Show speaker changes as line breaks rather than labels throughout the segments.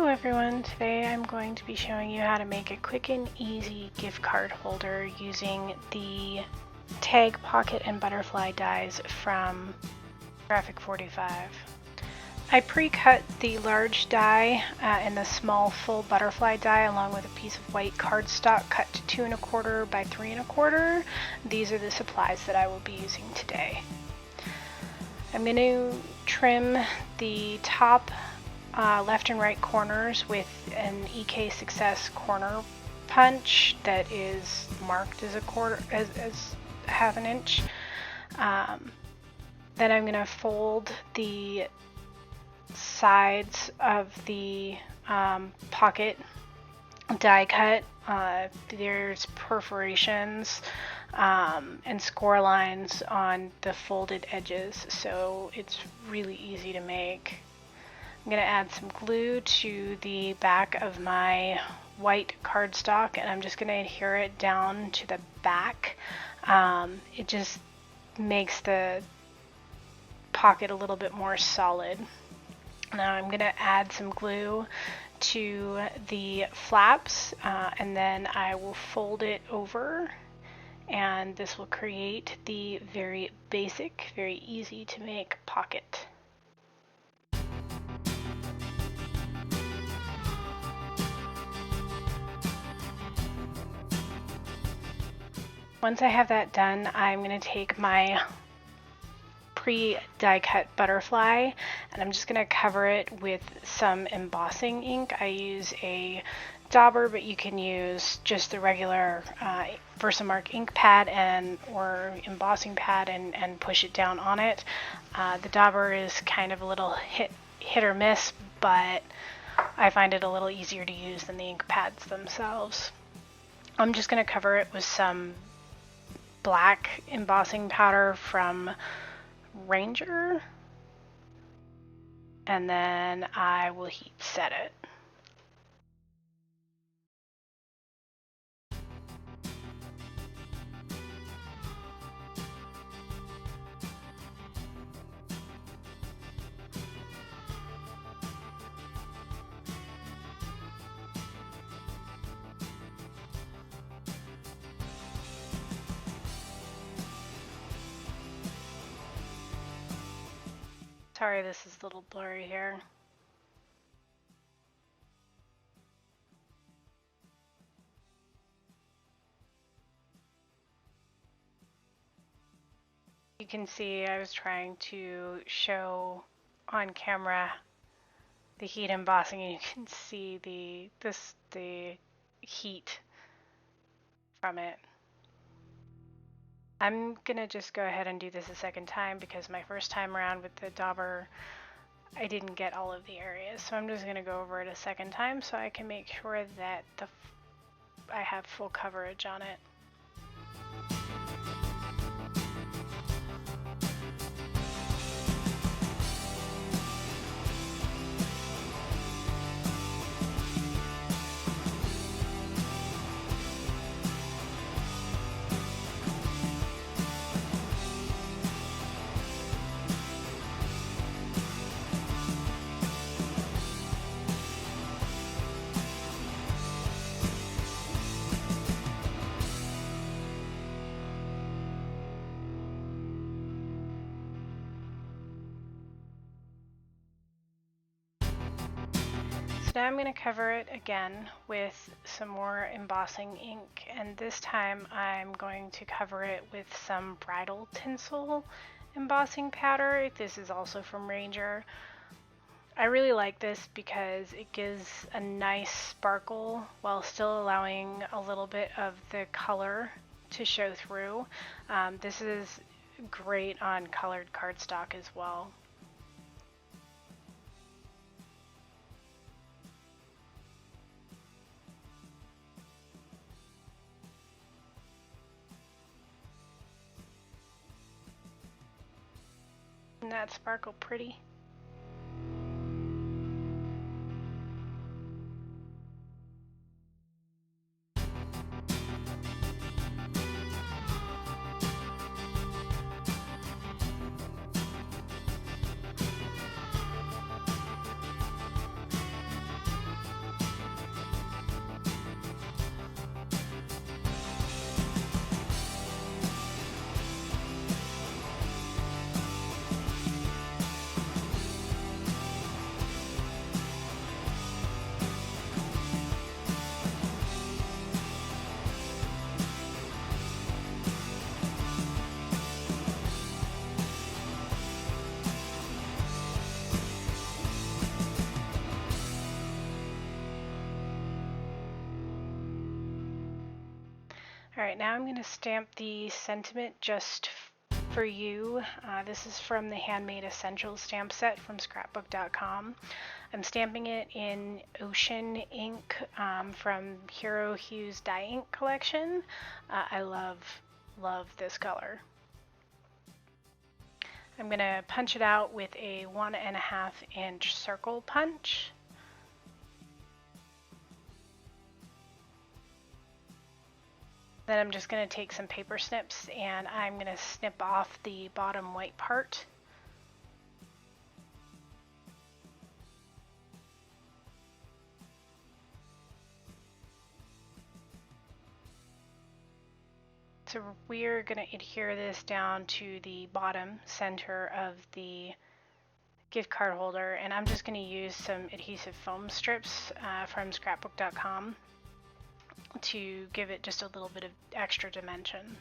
Hello everyone, today I'm going to be showing you how to make a quick and easy gift card holder using the tag, pocket, and butterfly dies from Photographic 45. I pre-cut the large die and the small full butterfly die along with a piece of white cardstock cut to 2 1/4 by 3 1/4. These are the supplies that I will be using today. I'm going to trim the top left and right corners with an EK Success corner punch that is marked as as half an inch. Then I'm going to fold the sides of the pocket die cut. There's perforations and score lines on the folded edges, so it's really easy to make. I'm going to add some glue to the back of my white cardstock, and I'm just going to adhere it down to the back. It just makes the pocket a little bit more solid. Now I'm going to add some glue to the flaps, and then I will fold it over, and this will create the very basic, very easy to make pocket. Once I have that done, I'm going to take my pre-die cut butterfly and I'm just going to cover it with some embossing ink. I use a dauber, but you can use just the regular Versamark ink pad or embossing pad and push it down on it. The dauber is kind of a little hit or miss, but I find it a little easier to use than the ink pads themselves. I'm just going to cover it with some black embossing powder from Ranger, and then I will heat set it. Sorry, this is a little blurry here. You can see I was trying to show on camera the heat embossing, and you can see the heat from it. I'm gonna just go ahead and do this a second time because my first time around with the dauber I didn't get all of the areas, so I'm just gonna go over it a second time so I can make sure that I have full coverage on it. Now I'm going to cover it again with some more embossing ink, and this time I'm going to cover it with some bridal tinsel embossing powder. This is also from Ranger. I really like this because it gives a nice sparkle while still allowing a little bit of the color to show through. This is great on colored cardstock as well. Isn't that sparkle pretty? Alright, now I'm going to stamp the sentiment just for you. This is from the Handmade Essentials stamp set from scrapbook.com. I'm stamping it in Ocean ink from Hero Hues dye ink collection. I love this color. I'm going to punch it out with a 1.5 inch circle punch. Then I'm just going to take some paper snips and I'm going to snip off the bottom white part. So we're going to adhere this down to the bottom center of the gift card holder, and I'm just going to use some adhesive foam strips from scrapbook.com to give it just a little bit of extra dimension.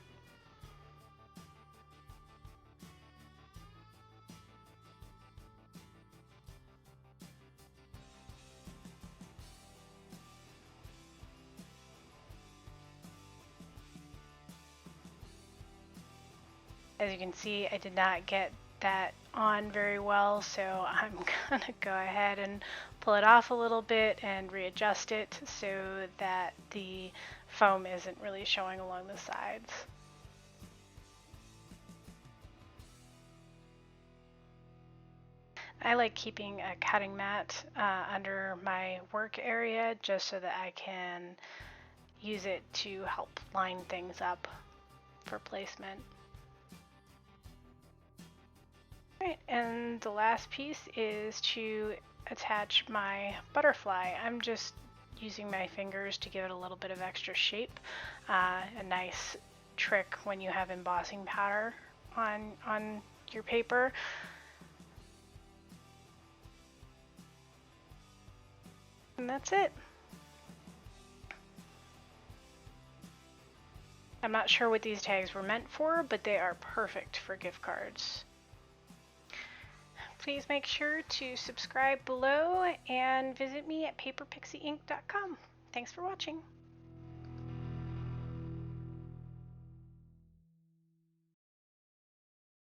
As you can see, I did not get that on very well, so I'm gonna go ahead and pull it off a little bit and readjust it so that the foam isn't really showing along the sides. I like keeping a cutting mat under my work area just so that I can use it to help line things up for placement. Right, and the last piece is to attach my butterfly. I'm just using my fingers to give it a little bit of extra shape. A nice trick when you have embossing powder on your paper. And that's it. I'm not sure what these tags were meant for, but they are perfect for gift cards. Please make sure to subscribe below and visit me at paperpixieinc.com. Thanks for watching.